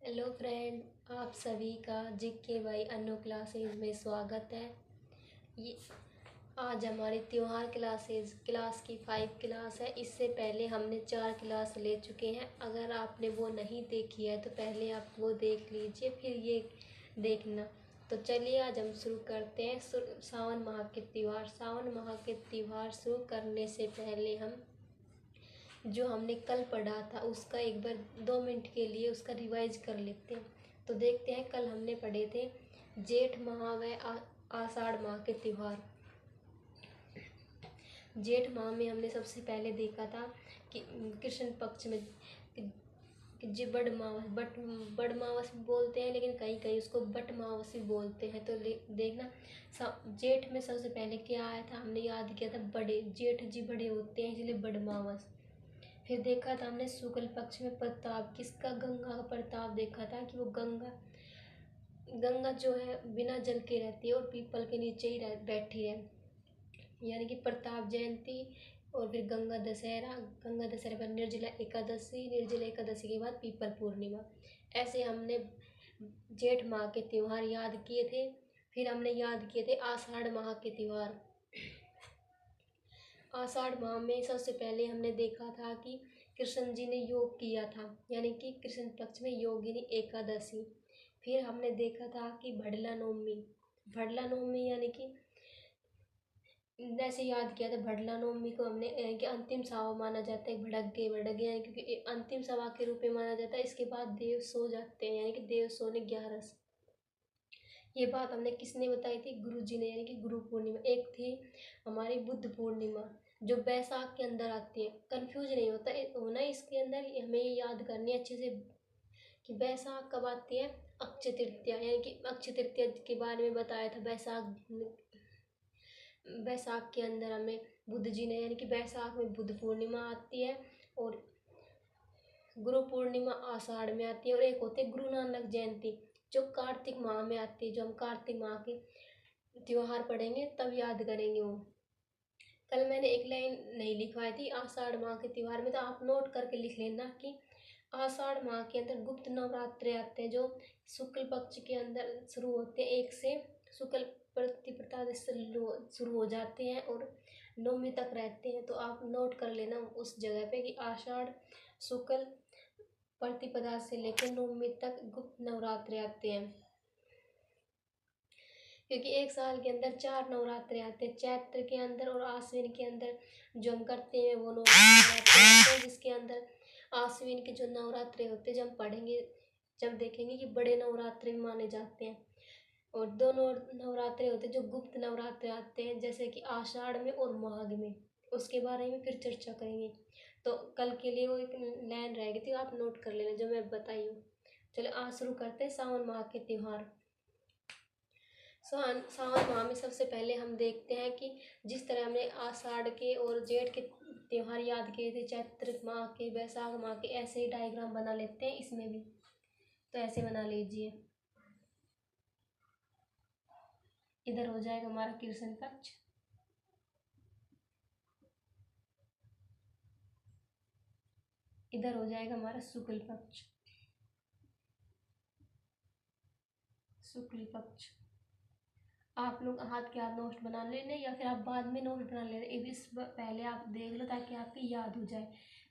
Hello friend, आप सभी का जीके बाई अन्नू क्लासेस में स्वागत है। ये आज हमारी त्योहार क्लास की 5 क्लास है। इससे पहले हमने 4 क्लास ले चुके हैं। अगर आपने वो नहीं देखी है तो पहले आप वो देख लीजिए, फिर ये देखना। तो चलिए आज हम शुरू करते हैं सावन माह के त्यौहार। सावन माह के त्यौहार शुरू करने से पहले हम जो हमने कल पढ़ा था उसका एक बार 2 मिनट के लिए उसका रिवाइज कर लेते हैं। तो देखते हैं, कल हमने पढ़े थे जेठ माह व आषाढ़ माह के त्योहार। जेठ माह में हमने सबसे पहले देखा था कि कृष्ण पक्ष में जी बड़ मावस भी बोलते हैं, लेकिन कहीं कहीं उसको बट मावस भी बोलते हैं। तो देखना, जेठ में सबसे पहले क्या आया था, हमने याद किया था बड़े जेठ जी बड़े होते हैं इसलिए बड़ मावस। फिर देखा था हमने शुक्ल पक्ष में प्रताप, किसका, गंगा का प्रताप देखा था कि वो गंगा जो है बिना जल के रहती है और पीपल के नीचे ही बैठी है, यानी कि प्रताप जयंती। और फिर गंगा दशहरा पर निर्जला एकादशी के बाद पीपल पूर्णिमा। ऐसे हमने जेठ माह के त्योहार याद किए थे। फिर हमने याद किए थे आषाढ़ माह के त्योहार। आषाढ़ माह में सबसे पहले हमने देखा था कि कृष्ण जी ने योग किया था, यानी कि कृष्ण पक्ष में योगिनी एकादशी। फिर हमने देखा था कि भड़ला नवमी यानी कि जैसे याद किया था, भड़ला नवमी को हमने कि अंतिम सवा माना जाता है। भड़क यानी क्योंकि अंतिम सवा के रूप में माना जाता है। इसके बाद देव सो जाते हैं, यानी कि देव सोने 11। ये बात हमने किसने बताई थी, गुरु जी ने, यानी कि गुरु पूर्णिमा। एक थी हमारी बुद्ध पूर्णिमा जो बैसाख के अंदर आती है। कंफ्यूज नहीं होना इसके अंदर, हमें ये याद करनी है अच्छे से कि बैसाख कब आती है। अक्षय तृतीया, यानी कि अक्षय तृतीया के बारे में बताया था। बैसाख के अंदर हमें बुद्ध जी ने, यानी कि बैसाख में बुद्ध पूर्णिमा आती है और गुरु पूर्णिमा आषाढ़ में आती है। और एक होती है गुरु नानक जयंती जो कार्तिक माह में आती है, जो हम कार्तिक माह के त्योहार पढ़ेंगे तब याद करेंगे वो। कल मैंने एक लाइन नहीं लिखवाई थी आषाढ़ माह के त्योहार में, तो आप नोट करके लिख लेना कि आषाढ़ माह के अंदर गुप्त नवरात्रे आते हैं जो शुक्ल पक्ष के अंदर शुरू होते हैं। 1 से शुक्ल प्रतिपदा से शुरू हो जाते हैं और नवमी तक रहते हैं। तो आप नोट कर लेना उस जगह पे कि आषाढ़ शुक्ल प्रतिपदा से लेकर नवमी तक गुप्त नवरात्रे आते हैं। क्योंकि एक साल के अंदर 4 नवरात्रे आते हैं, चैत्र के अंदर और आश्विन के अंदर जो हम करते हैं वो नवरात्रे आते हैं। जिसके अंदर आश्विन के जो नवरात्रे होते हैं, जब हम पढ़ेंगे जब देखेंगे कि बड़े नवरात्रे माने जाते हैं। और 2 नवरात्रे होते हैं जो गुप्त नवरात्रे आते हैं, जैसे कि आषाढ़ में और माघ में। उसके बारे में फिर चर्चा करेंगे। तो कल के लिए वो एक लाइन रह गई थी, आप नोट कर लेना जो मैं बताई हूँ। चलो आज शुरू करते हैं सावन माह के त्योहार। सावन माह में सबसे पहले हम देखते हैं कि जिस तरह हमने आषाढ़ के और जेठ के त्योहार याद किए थे, चैत्र माह के, बैसाख माह के, ऐसे ही डायग्राम बना लेते हैं इसमें भी। तो ऐसे बना लीजिए। इधर हो जाएगा हमारा कृष्ण पक्ष, इधर हो जाएगा हमारा शुक्ल पक्ष। आप लोग हाथ के हाथ नोट बना लेने या फिर आप बाद में नोट बना लेना। इस पहले आप देख लो ताकि आपकी याद हो जाए,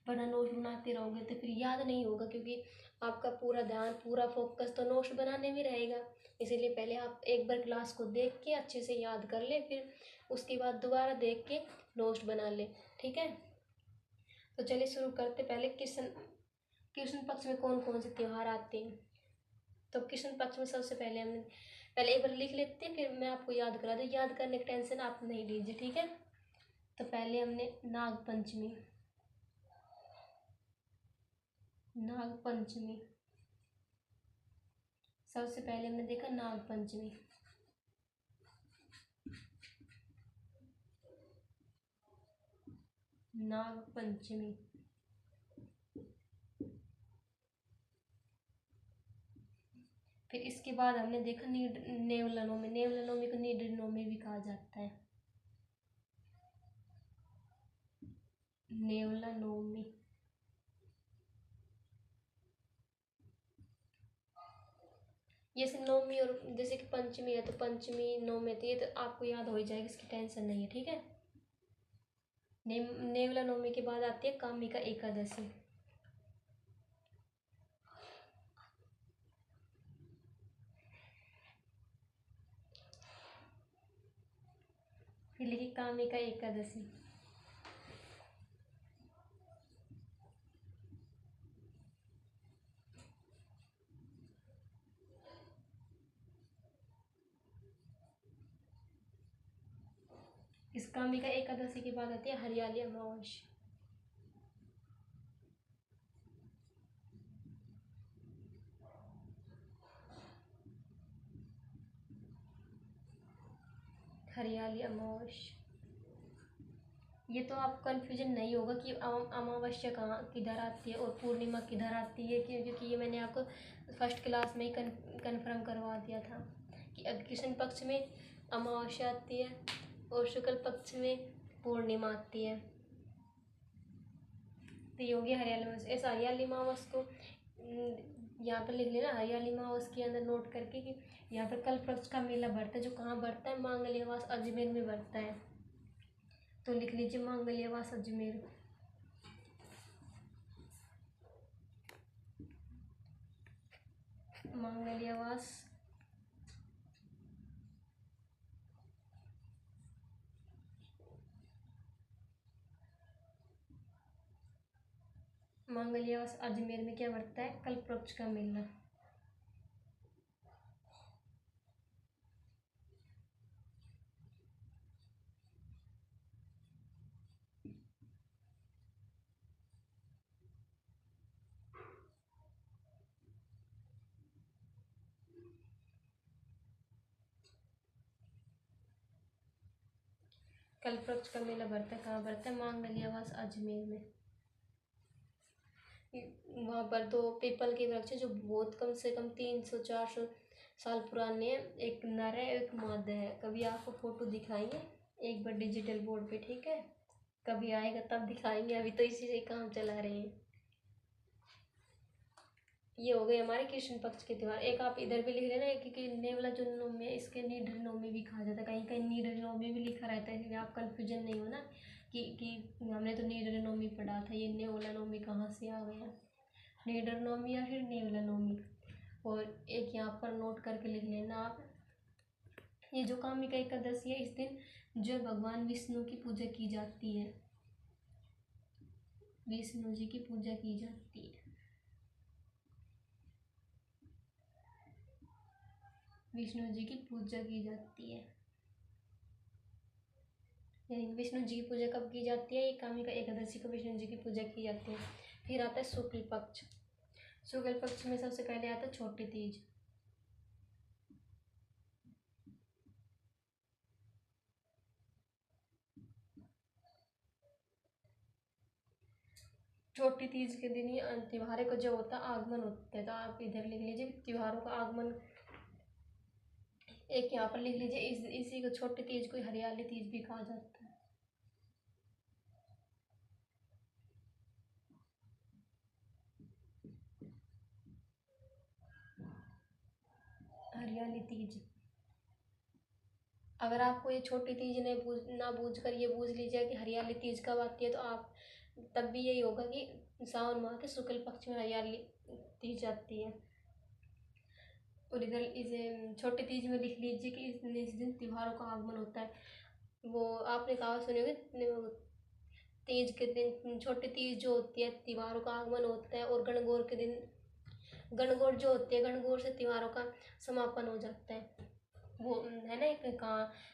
वरना नोट बनाते रहोगे तो फिर याद नहीं होगा, क्योंकि आपका पूरा ध्यान पूरा फोकस तो नोट बनाने में रहेगा। इसीलिए पहले आप एक बार क्लास को देख के अच्छे से याद कर ले, फिर उसके बाद दोबारा देख के नोट बना ले, ठीक है। तो चलिए शुरू करते। पहले कृष्ण पक्ष में कौन कौन से त्योहार आते हैं। तो कृष्ण पक्ष में सबसे पहले हमने पहले एक बार लिख लेते हैं, फिर मैं आपको याद करा दूँ। याद करने की टेंशन आप नहीं लीजिए, ठीक है। तो पहले हमने नाग पंचमी सबसे पहले हमने देखा नाग पंचमी। फिर इसके बाद हमने देखा नेवला नवमी को नीड नवमी भी कहा जाता है। नेवला नवमी। ये से नवमी और जैसे कि पंचमी है तो पंचमी नवमी, तो ये तो आपको याद हो ही जाएगी, इसकी टेंशन नहीं है, ठीक है। नेवला नवमी के बाद आती है कामिका एकादशी। फिर लिखी कामिका एकादशी। इस कामिका एकादशी के बाद आती है हरियाली अमावस्या। हरियाली अमावस्या, ये तो आपको कन्फ्यूजन नहीं होगा कि अमावस्या कहाँ किधर आती है और पूर्णिमा किधर आती है, क्योंकि ये मैंने आपको फर्स्ट क्लास में ही कन्फर्म करवा दिया था कि कृष्ण पक्ष में अमावस्या आती है और शुक्ल पक्ष में पूर्णिमा आती है। तो ये होगी हरियाली अमावस्या। इस हरियाली अमावस को यहाँ पर लिख लेना, हरियाली अमावस के अंदर नोट करके कि यहाँ पर कल्प वृक्ष का मेला बढ़ता है, जो कहाँ बढ़ता है, मांगल्यवास अजमेर में बढ़ता है। तो लिख लीजिए मांगल्यवास अजमेर। मांगल्यवास मांगल्यवास अजमेर में क्या बढ़ता है, कल्प वृक्ष का मेला। कल्प वृक्ष का मेला बढ़ता है, कहाँ बढ़ता है, मांगल्यवास अजमेर में। वहाँ पर दो पीपल के वृक्ष है जो बहुत कम से कम 300-400 साल पुराने हैं। एक नर है एक मादा है। कभी आपको फोटो दिखाएंगे एक बार डिजिटल बोर्ड पे, ठीक है, कभी आएगा तब दिखाएंगे, अभी तो इसी से काम चला रहे हैं। ये हो गए हमारे कृष्ण पक्ष के त्यौहार। एक आप इधर भी लिख लेना, क्योंकि नेवला जो नवमी है इसके निडर नवमी भी कहा जाता है, कहीं कहीं निडर नवमी भी लिखा रहता है, आप कन्फ्यूजन नहीं हो ना कि हमने तो निडर नवमी पढ़ा था, ये नेवला नवमी कहाँ से आ गया, निडर नवमी या फिर नेवला नवमी। और एक यहाँ पर नोट करके लिख लेना आप, ये जो कामिका एकादशी है इस दिन जो भगवान विष्णु की पूजा की जाती है, विष्णु जी की पूजा की जाती है, विष्णु जी की पूजा की जाती है। यानी विष्णु जी की पूजा कब की जाती है, ये कामिका एकादशी को विष्णु जी की पूजा की जाती है। फिर आता है शुक्ल पक्ष। शुक्ल पक्ष में सबसे पहले आता है छोटी तीज। छोटी तीज के दिन ही त्योहारों का जो होता है आगमन होता है, तो आप इधर लिख लीजिए त्योहारों का आगमन। एक यहाँ पर लिख लीजिए इसी को छोटी तीज को हरियाली तीज भी कहा जाता है। हरियाली तीज। अगर आपको ये छोटी तीज ना बूझ कर ये बूझ लीजिए कि हरियाली तीज कब आती है, तो आप तब भी यही होगा कि सावन माह के शुक्ल पक्ष में हरियाली तीज आती है। और इधर इसे छोटी तीज में लिख लीजिए कि इस दिन त्योहारों का आगमन होता है। वो आपने कहा सुनी होगी, तीज के दिन छोटी तीज जो होती है त्योहारों का आगमन होता है, और गणगौर के दिन गणगौर जो होती है, गणगौर से त्योहारों का समापन हो जाता है। वो है ना एक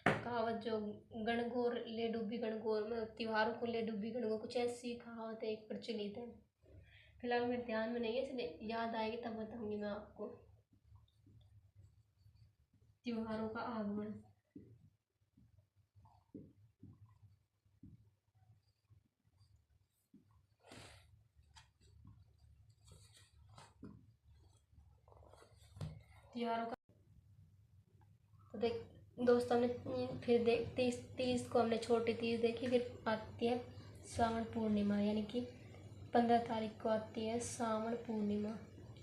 कहावत जो गणगौर ले डूबी गणगौर, त्योहारों को ले डूबी गणगौर, कुछ ऐसी कहावत है एक प्रचलित है। फिलहाल मेरे ध्यान में नहीं है, इसलिए याद आएगी तब बताऊंगी मैं आपको। त्योहारों का आगमन। त्योहारों का, तो देख दोस्तों हमने फिर देख तीस को हमने छोटी तीज देखी। फिर आती है श्रावण पूर्णिमा, यानी कि 15 तारीख को आती है श्रावण पूर्णिमा।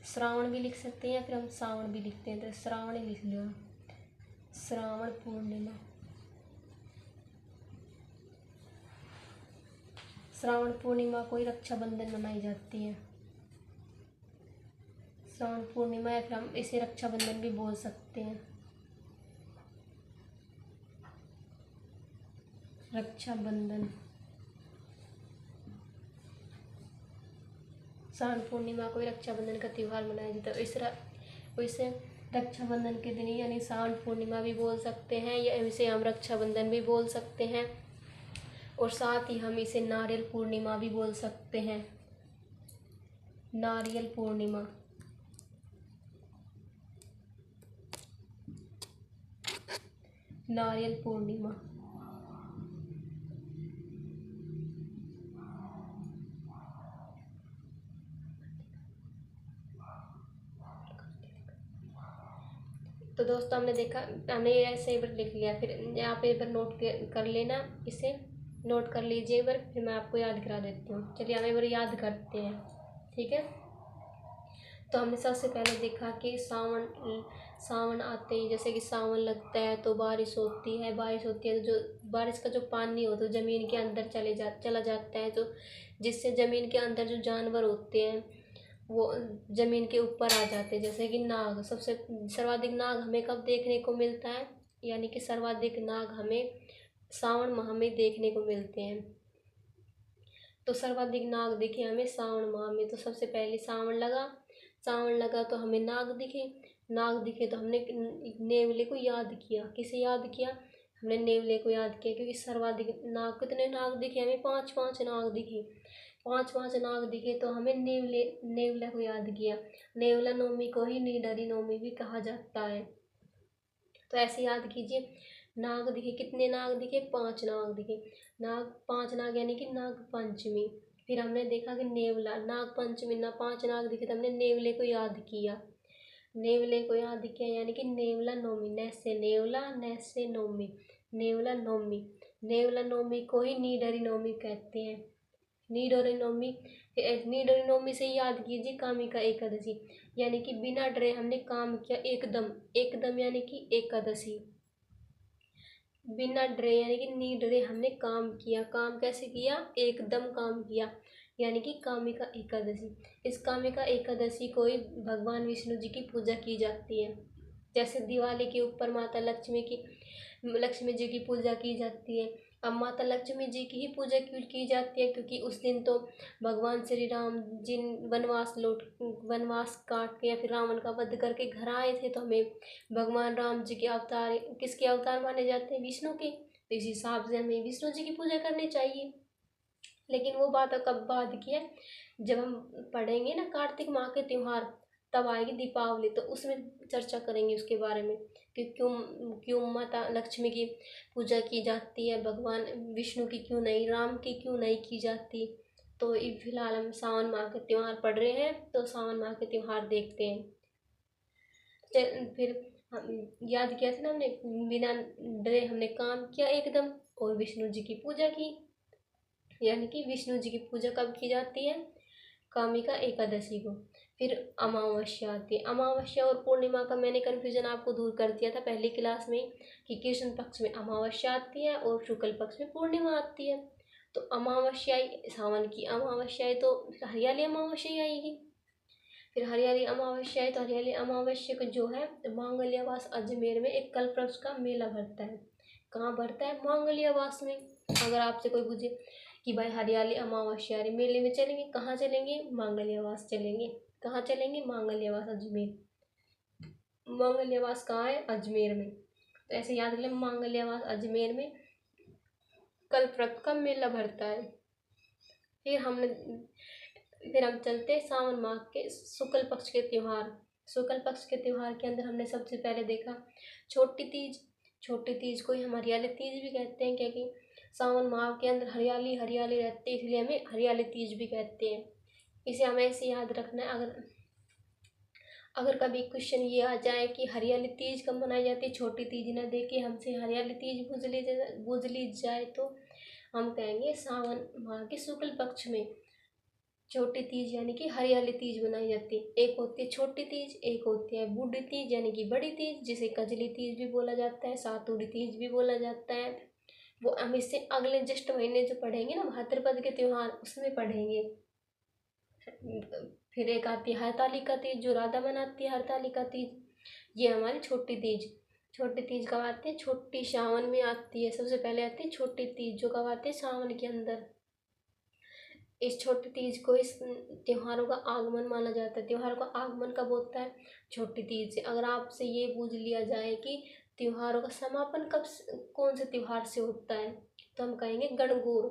श्रावण भी लिख सकते हैं या फिर हम सावन भी लिखते हैं, तो श्रावण ही लिख लो। श्रावण पूर्णिमा। श्रावण पूर्णिमा को ही रक्षाबंधन मनाई जाती है। श्रावण पूर्णिमा या फिर हम इसे रक्षाबंधन भी बोल सकते हैं। रक्षाबंधन। श्रावण पूर्णिमा को ही रक्षाबंधन का त्यौहार मनाया जाता है। इसे रक्षाबंधन के दिन यानी श्रावण पूर्णिमा भी बोल सकते हैं या इसे हम रक्षाबंधन भी बोल सकते हैं, और साथ ही हम इसे नारियल पूर्णिमा भी बोल सकते हैं। नारियल पूर्णिमा। नारियल पूर्णिमा। तो दोस्तों हमने देखा, हमने ये ऐसे ही लिख लिया। फिर यहाँ पे एक बार नोट कर लेना, इसे नोट कर लीजिए एक बार, फिर मैं आपको याद करा देती हूँ। चलिए हम एक बार याद करते हैं, ठीक है। तो हमने सबसे पहले देखा कि सावन आते ही जैसे कि सावन लगता है तो बारिश होती है। तो जो बारिश का जो पानी हो तो ज़मीन के अंदर चला जाता है, तो जिससे ज़मीन के अंदर जो जानवर होते हैं वो ज़मीन के ऊपर आ जाते हैं। जैसे कि नाग, सबसे सर्वाधिक नाग हमें कब देखने को मिलता है, यानी कि सर्वाधिक नाग हमें सावन माह में देखने को मिलते हैं। तो सर्वाधिक नाग दिखे हमें सावन माह में। तो सबसे पहले सावन लगा तो हमें नाग दिखे तो हमने नेवले को याद किया। किसे याद किया? हमने नेवले को याद किया, क्योंकि सर्वाधिक नाग, कितने नाग दिखे हमें? 5 नाग दिखे। 5 नाग दिखे तो हमें नेवला को याद किया। नेवला नवमी को ही निडरी नवमी भी कहा जाता है। तो ऐसे याद कीजिए, नाग दिखे, कितने नाग दिखे? 5 नाग दिखे। 5 नाग यानी कि नाग पंचमी। फिर हमने देखा कि नेवला, नाग पंचमी ना 5 नाग दिखे तो हमने नेवले को याद किया। यानी कि नेवला नवमी, नैसे नेवला नैसे नवमी, नेवला नवमी। नेवला नवमी को ही निडरी नवमी कहते हैं। निडरी नवमी से याद कीजिए कामिका एकादशी, यानी कि बिना डरे हमने काम किया एकदम यानी कि एकादशी। बिना डरे यानी कि निडरे हमने काम किया। काम कैसे किया? एकदम काम किया, यानी कि कामिका एकादशी। इस कामिका एकादशी को ही भगवान विष्णु जी की पूजा की जाती है। जैसे दिवाली के ऊपर माता लक्ष्मी जी की पूजा की जाती है। अब माता लक्ष्मी जी की ही पूजा क्यों की जाती है? क्योंकि उस दिन तो भगवान श्री राम जी वनवास काट के या फिर रावण का वध करके घर आए थे, तो हमें भगवान राम जी के अवतार, किसके अवतार माने जाते हैं? विष्णु के। तो इस हिसाब से हमें विष्णु जी की पूजा करनी चाहिए। लेकिन वो बात कब बाद की है? जब हम पढ़ेंगे ना कार्तिक माह के त्योहार, तब आएगी दीपावली, तो उसमें चर्चा करेंगे उसके बारे में कि क्यों माता लक्ष्मी की पूजा की जाती है, भगवान विष्णु की क्यों नहीं, राम की क्यों नहीं की जाती। तो फिलहाल हम सावन माह के त्यौहार पढ़ रहे हैं, तो सावन माह के त्यौहार देखते हैं। फिर हम याद किया था ना हमने, बिना डरे हमने काम किया एकदम, और विष्णु जी की पूजा की। यानी कि विष्णु जी की पूजा कब की जाती है? कामिका एकादशी को। फिर अमावस्या आती है। अमावस्या और पूर्णिमा का मैंने कन्फ्यूजन आपको दूर कर दिया था पहली क्लास में, कि कृष्ण पक्ष में अमावस्या आती है और शुक्ल पक्ष में पूर्णिमा आती है। तो अमावस्या, सावन की अमावस्या तो हरियाली अमावस्या आएगी। फिर हरियाली अमावस्या है, तो हरियाली अमावस्या को जो है मांगल्यावास अजमेर में एक कल्पवृक्ष का मेला भरता है। कहाँ भरता है? मांगल्यावास में। अगर आपसे कोई पूछे कि भाई हरियाली अमावस्या मेले में चलेंगे, कहाँ चलेंगे? मांगल्यावास चलेंगे। कहाँ चलेंगे? मांगल्यावास अजमेर। मांगल्यावास कहाँ है? अजमेर में। तो ऐसे याद रख लें, मांगल्यावास अजमेर में कल्पवृक्ष का मेला भरता है। फिर हम चलते हैं सावन माह के शुक्ल पक्ष के त्यौहार। शुक्ल पक्ष के त्यौहार के अंदर हमने सबसे पहले देखा छोटी तीज। छोटी तीज को ही हम हरियाली तीज भी कहते हैं, क्योंकि सावन माह के अंदर हरियाली हरियाली रहती है, इसलिए हमें हरियाली तीज भी कहते हैं। इसे हमें ऐसे याद रखना है। अगर कभी क्वेश्चन ये आ जाए कि हरियाली तीज कब मनाई जाती है, छोटी तीज न दे के हमसे हरियाली तीज पूछ ली जाए, तो हम कहेंगे सावन माह के शुक्ल पक्ष में। छोटी तीज यानी कि हरियाली तीज मनाई जाती है। एक होती है छोटी तीज, एक होती है बूढ़ी तीज यानी कि बड़ी तीज, जिसे कजली तीज भी बोला जाता है, सातुड़ी तीज भी बोला जाता है। वो हम इससे अगले जस्ट महीने जो पढ़ेंगे ना भाद्रपद के त्योहार, उसमें पढ़ेंगे। फिर एक आती है हरतालिका तीज, जो राधा मनाती है हरतालिका तीज। ये हमारी छोटी तीज। छोटी तीज कब आती है? छोटी सावन में आती है। सबसे पहले आती है छोटी तीज, जो कब आती है? सावन के अंदर। इस छोटी तीज को इस त्योहारों का आगमन माना जाता है। त्योहारों का आगमन कब होता है? छोटी तीज से। अगर आपसे ये पूछ लिया जाए कि त्योहारों का समापन कौन से त्योहार से होता है, तो हम कहेंगे गणगौर।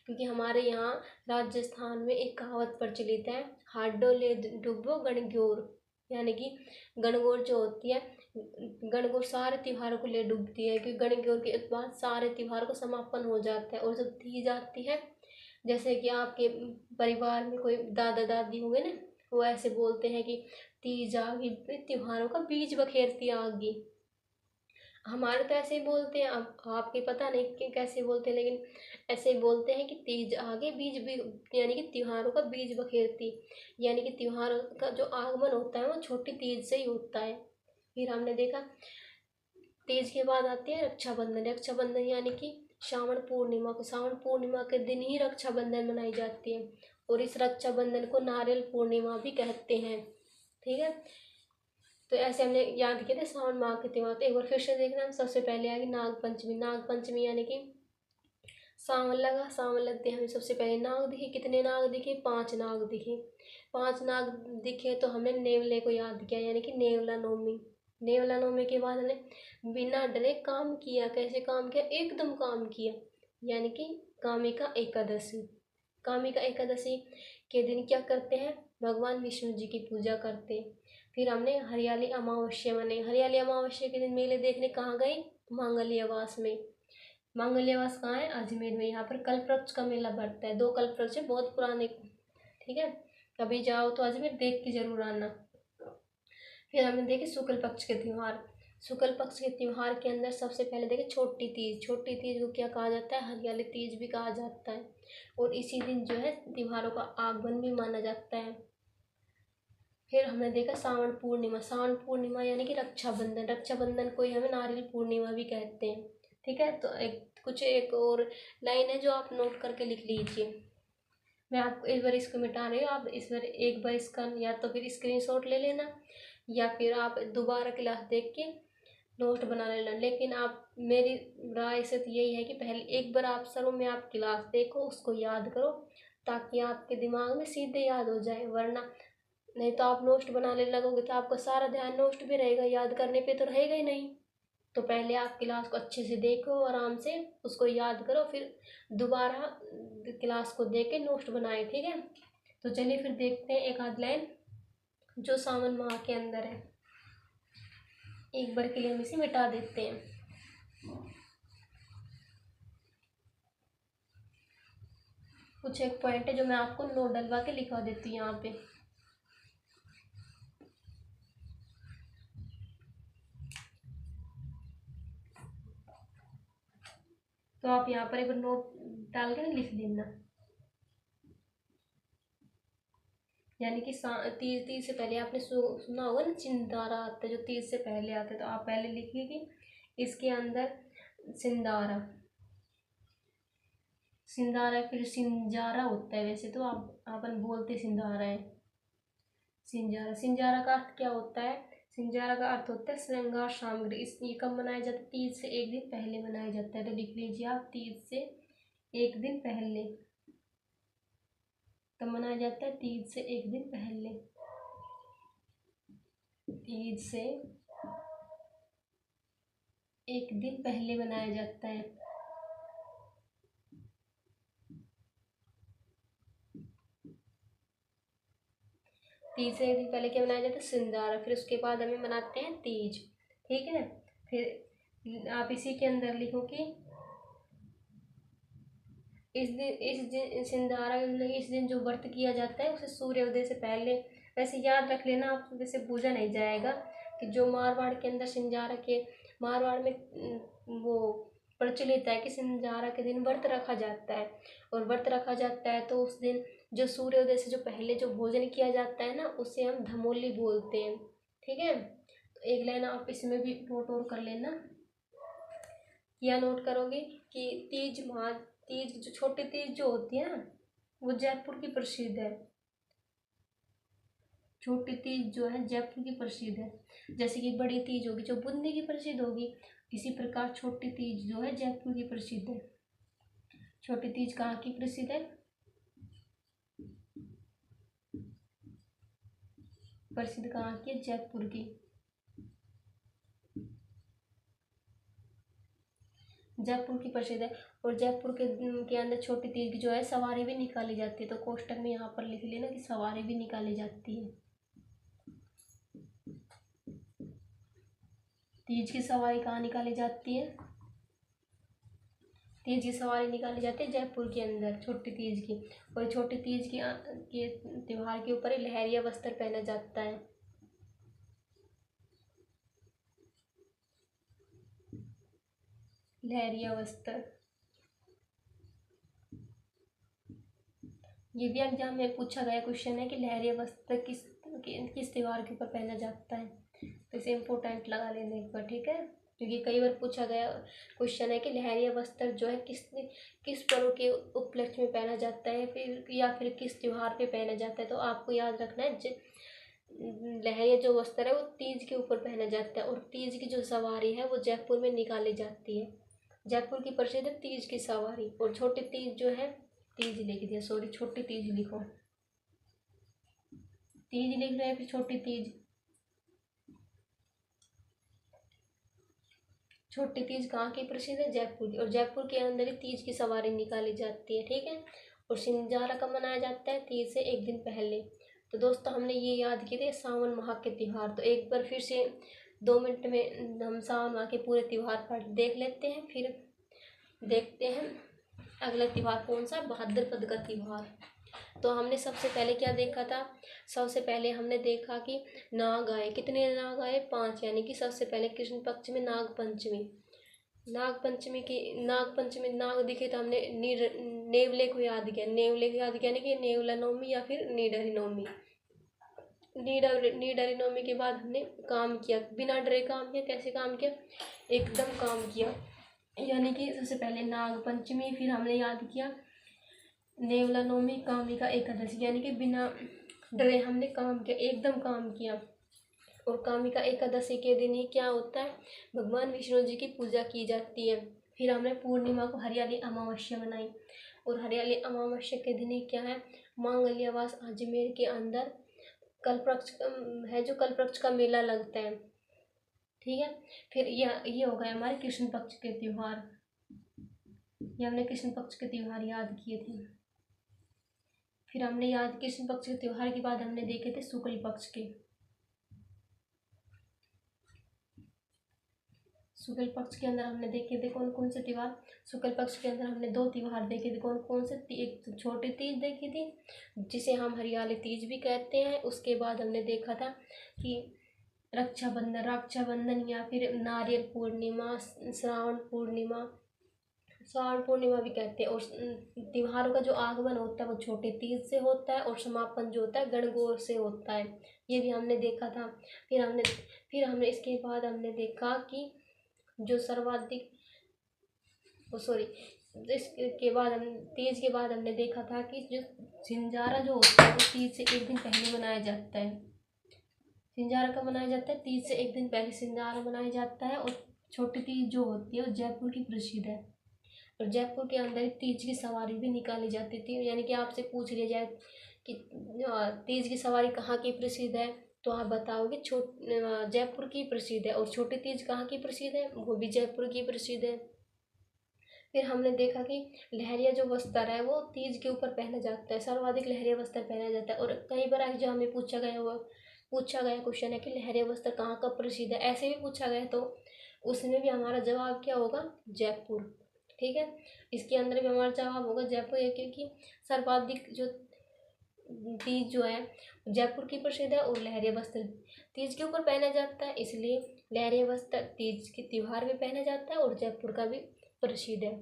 क्योंकि हमारे यहाँ राजस्थान में एक कहावत प्रचलित है, हाथ डोले डूबो गणगौर, यानी कि गणगौर जो होती है, गणगौर सारे त्योहारों को ले डूबती है। क्योंकि गणगौर के बाद सारे त्योहार को समापन हो जाता है। और जब तीज आती है, जैसे कि आपके परिवार में कोई दादा दादी होंगे ना, वो ऐसे बोलते हैं कि तीज आ गई, त्योहारों का बीज बखेरती आगी। हमारे तो ऐसे ही बोलते हैं, अब आपके पता नहीं कि कैसे बोलते हैं, लेकिन ऐसे ही बोलते हैं कि तीज आगे बीज भी, यानी कि त्योहारों का बीज बखेरती, यानी कि त्योहार का जो आगमन होता है वो छोटी तीज से ही होता है। फिर हमने देखा तीज के बाद आती है रक्षाबंधन। रक्षाबंधन यानी कि श्रावण पूर्णिमा के दिन ही रक्षाबंधन मनाई जाती है। और इस रक्षाबंधन को नारियल पूर्णिमा भी कहते हैं। ठीक है, तो ऐसे हमने याद किए थे श्रावण माह के त्योहार। तो एक बार फिर से देखना, सबसे पहले आएगी नागपंचमी। नागपंचमी यानी कि सावन लगा, सावन लगते हमें सबसे पहले नाग दिखे। कितने नाग दिखे? 5 नाग दिखे। 5 नाग दिखे तो हमने नेवले को याद किया, यानी कि नेवला नवमी। नेवला नवमी के बाद हमने बिना डरे काम किया। कैसे काम किया? एकदम काम किया, यानी कि कामिका एकादशी। कामिका एकादशी के दिन क्या करते हैं? भगवान विष्णु जी की पूजा करते हैं। फिर हमने हरियाली अमावस्या मनाई। हरियाली अमावस्या के दिन मेले देखने कहाँ गए? मांगल्यवास में। मांगल्यवास कहाँ है? अजमेर में। यहाँ पर कल्पवृक्ष का मेला बढ़ता है। 2 कल्पवृक्ष है, बहुत पुराने। ठीक है, कभी जाओ तो अजमेर देख के जरूर आना। फिर हमने देखे शुक्ल पक्ष के त्यौहार। शुक्ल पक्ष के त्यौहार के अंदर सबसे पहले देखे छोटी तीज। छोटी तीज को क्या कहा जाता है? हरियाली तीज भी कहा जाता है। और इसी दिन जो है त्योहारों का आगमन भी माना जाता है। फिर हमने देखा श्रावण पूर्णिमा। श्रावण पूर्णिमा यानी कि रक्षाबंधन। रक्षाबंधन को ही हमें नारियल पूर्णिमा भी कहते हैं। ठीक है, तो एक और लाइन है जो आप नोट करके लिख लीजिए। मैं आपको इस बार इसको मिटा रही हूँ, आप इस बार एक बार इसका या तो फिर स्क्रीनशॉट ले लेना, या फिर आप दोबारा क्लास देख के नोट बना लेना। लेकिन आप, मेरी राय से तो यही है कि पहले एक बार आप शुरू में आप क्लास देखो, उसको याद करो, ताकि आपके दिमाग में सीधे याद हो जाए। वरना नहीं तो आप नोट बनाने लगोगे तो आपका सारा ध्यान नोट पे रहेगा, याद करने पे तो रहेगा ही नहीं। तो पहले आप क्लास को अच्छे से देखो, आराम से उसको याद करो, फिर दोबारा क्लास को देख के नोट बनाए। ठीक है, तो चलिए फिर देखते हैं एक आध लाइन जो सावन माह के अंदर है। एक बार के लिए हम इसे मिटा देते हैं। कुछ एक पॉइंट है जो मैं आपको नोट डलवा के लिखवा देती हूँ यहाँ पे। तो आप यहाँ पर एक बार नोट डाल के लिख लेना। यानी कि तीज से पहले आपने सुना होगा ना, सिंदारा आता है जो तीज से पहले आता है। तो आप पहले लिखिए कि इसके अंदर सिंदारा, सिंदारा फिर सिंजारा होता है। वैसे तो आप अपन बोलते सिंदारा है। सिंजारा, सिंजारा का अर्थ क्या होता है? सिंजारा का अर्थ होता है श्रृंगार सामग्री। ये कब मनाया जाता है? तीज से एक दिन पहले मनाया जाता है। तो लिख लीजिए आप, तीज से एक दिन पहले। तब मनाया जाता है तीज से एक दिन पहले। तीज से एक दिन पहले मनाया जाता है। तीज से एक दिन पहले क्या मनाया जाता है? सिंदारा। फिर उसके बाद हमें मनाते हैं तीज। ठीक है, फिर आप इसी के अंदर लिखो कि इस दिन सिंदारा, इस दिन जो व्रत किया जाता है उसे सूर्योदय से पहले। वैसे याद रख लेना आप, वैसे भूला नहीं जाएगा कि जो मारवाड़ के अंदर सिंजारा के, मारवाड़ में वो प्रचलित है कि सिंजारा के दिन व्रत रखा जाता है। और व्रत रखा जाता है तो उस दिन जो सूर्योदय से जो पहले जो भोजन किया जाता है ना, उसे हम धमोली बोलते हैं। ठीक है, तो एक लाइन आप इसमें भी नोट और कर लेना। क्या नोट करोगे कि तीज जो छोटी तीज जो होती है ना, वो जयपुर की प्रसिद्ध है। छोटी तीज जो है जयपुर की प्रसिद्ध है। जैसे कि बड़ी तीज होगी जो बूंदी की प्रसिद्ध होगी, इसी प्रकार छोटी तीज जो है जयपुर की प्रसिद्ध है। छोटी तीज कहाँ की प्रसिद्ध है? प्रसिद्ध कहाँ की है? जयपुर की। जयपुर की प्रसिद्ध है। और जयपुर के अंदर छोटी तीज की जो है सवारी भी निकाली जाती है। तो कोष्टक में यहाँ पर लिख लेना कि सवारी भी निकाली जाती है। तीज की सवारी कहाँ निकाली जाती है? तीज की सवारी निकाली जाती है जयपुर के अंदर, छोटी तीज की। और छोटी तीज के त्योहार के ऊपर लहरिया वस्त्र पहना जाता है। लहरिया वस्त्र, ये भी एग्जाम में पूछा गया क्वेश्चन है कि लहरिया वस्त्र किस त्योहार के ऊपर पहना जाता है। तो इसे इम्पोर्टेंट लगा लेना एक बार, ठीक है, क्योंकि कई बार पूछा गया क्वेश्चन है कि लहरिया वस्त्र जो है किस पर्व के उपलक्ष्य में पहना जाता है, फिर किस त्योहार पे पहना जाता है। तो आपको याद रखना है लहरिया जो वस्त्र है वो तीज के ऊपर पहना जाता है। और तीज की जो सवारी है वो जयपुर में निकाली जाती है। जयपुर की प्रसिद्ध तीज की सवारी। और छोटी तीज जो है, तीज लिख दिया, सॉरी, छोटी तीज लिखो। तीज लिख रहे हैं फिर छोटी तीज। छोटी तीज कहाँ की प्रसिद्ध है? जयपुर की। और जयपुर के अंदर ही तीज की सवारी निकाली जाती है, ठीक है। और सिंजारा कब मनाया जाता है? तीज से एक दिन पहले। तो दोस्तों हमने ये याद किए थे सावन माह के त्यौहार। तो एक बार फिर से 2 मिनट में हम सावन माह के पूरे त्यौहार पर देख लेते हैं। फिर देखते हैं अगला त्यौहार कौन सा, भाद्रपद का त्यौहार। तो हमने सबसे पहले क्या देखा था? सबसे पहले हमने देखा कि नाग आए। कितने नाग आए? 5। यानी कि सबसे पहले कृष्ण पक्ष में नाग पंचमी। नाग पंचमी नाग दिखे तो हमने नेवले को याद किया। नेवले को याद किया यानी कि नेवला नवमी या फिर निडरी नवमी। निडरी नवमी के बाद हमने काम किया, बिना डरे काम किया। कैसे काम किया? एकदम काम किया। यानी कि सबसे पहले नाग पंचमी, फिर हमने याद किया नेवला नवमी, कामिका एकादशी। यानी कि बिना डरे हमने काम किया, एकदम काम किया। और कामिका एकादशी के दिन ही क्या होता है? भगवान विष्णु जी की पूजा की जाती है। फिर हमने पूर्णिमा को हरियाली अमावस्या मनाई। और हरियाली अमावस्या के दिन ही क्या है? मांगल्यावास अजमेर के अंदर कल्पवृक्ष है, जो कल्पवृक्ष का मेला लगता है, ठीक है। फिर ये हो गए हमारे कृष्ण पक्ष के त्यौहार। ये हमने कृष्ण पक्ष के त्यौहार याद किए थे। फिर हमने याद कृष्ण पक्ष के त्यौहार के बाद हमने देखे थे शुक्ल पक्ष के। शुक्ल पक्ष के अंदर हमने देखे थे कौन कौन से त्यौहार? शुक्ल पक्ष के अंदर हमने 2 त्यौहार देखे थे। कौन कौन से? एक तो छोटी तीज देखी थी जिसे हम हरियाली तीज भी कहते हैं। उसके बाद हमने देखा था कि रक्षाबंधन या फिर नारियल पूर्णिमा, श्रावण पूर्णिमा भी कहते हैं। और त्योहारों का जो आगमन होता है वो छोटे तीज से होता है और समापन जो होता है गणगौर से होता है। ये भी हमने देखा था। फिर हमने इसके बाद हमने देखा कि जो सर्वाधिक इसके बाद हम तीज के बाद हमने देखा था कि जो सिंजारा जो होता है वो तीज से एक दिन पहले मनाया जाता है। सिंजारा कब मनाया जाता है? तीज से एक दिन पहले सिंजारा मनाया जाता है। और छोटी तीज जो होती है वो जयपुर की प्रसिद्ध है। और जयपुर के अंदर तीज की सवारी भी निकाली जाती थी। यानी कि आपसे पूछ लिया जाए कि तीज की सवारी कहाँ की प्रसिद्ध है, तो आप बताओगे जयपुर की प्रसिद्ध है। और छोटी तीज कहाँ की प्रसिद्ध है? वो भी जयपुर की प्रसिद्ध है। फिर हमने देखा कि लहरिया जो वस्त्र है वो तीज के ऊपर पहना जाता है। सर्वाधिक लहरिया वस्त्र पहना जाता है। और कई बार एग्जाम में पूछा गया क्वेश्चन है कि लहरिया वस्त्र कहाँ का प्रसिद्ध है, ऐसे भी पूछा गया। तो उसमें भी हमारा जवाब क्या होगा? जयपुर, ठीक है। इसके अंदर भी हमारा जवाब होगा जयपुर, क्योंकि सर्वाधिक जो तीज जो है जयपुर की प्रसिद्ध है। और लहरिया वस्त्र तीज के ऊपर पहना जाता है, इसलिए लहरिया वस्त्र तीज के त्यौहार में पहना जाता है और जयपुर का भी प्रसिद्ध है।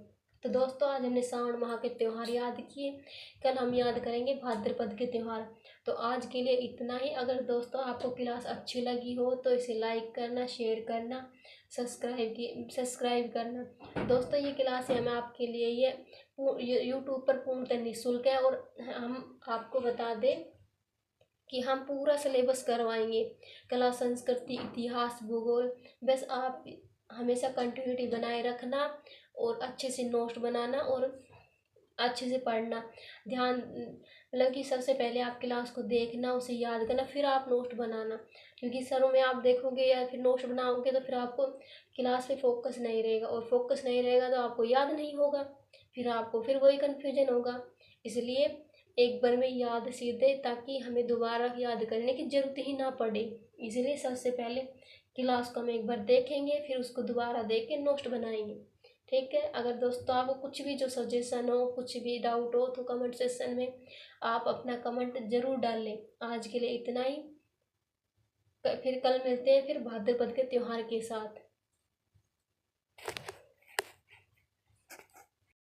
तो दोस्तों आज हमने श्रावण माह के त्यौहार याद किए, कल हम याद करेंगे भाद्रपद के त्यौहार। तो आज के लिए इतना ही। अगर दोस्तों आपको क्लास अच्छी लगी हो तो इसे लाइक करना, शेयर करना, सब्सक्राइब करना। दोस्तों ये क्लास है मैं आपके लिए ये यूट्यूब पर पूर्णतः निःशुल्क है। और हम आपको बता दें कि हम पूरा सिलेबस करवाएंगे, कला, संस्कृति, इतिहास, भूगोल। बस आप हमेशा कंटिन्यूटी बनाए रखना और अच्छे से नोट्स बनाना और अच्छे से पढ़ना। ध्यान मतलब कि सबसे पहले आप क्लास को देखना, उसे याद करना, फिर आप नोट बनाना। क्योंकि सरों में आप देखोगे या फिर नोट्स बनाओगे तो फिर आपको क्लास पे फोकस नहीं रहेगा, और फोकस नहीं रहेगा तो आपको याद नहीं होगा, फिर आपको फिर वही कन्फ्यूजन होगा। इसलिए एक बार में याद सीधे, ताकि हमें दोबारा याद करने की जरूरत ही ना पड़े। इसलिए सबसे पहले क्लास को हम एक बार देखेंगे, फिर उसको दोबारा देख के नोट्स बनाएंगे। ठीक है। अगर दोस्तों आपको कुछ भी जो सजेशन हो, कुछ भी डाउट हो तो कमेंट सेक्शन में आप अपना कमेंट जरूर डाल लें। आज के लिए इतना ही, फिर कल मिलते हैं फिर भाद्रपद के त्यौहार के साथ।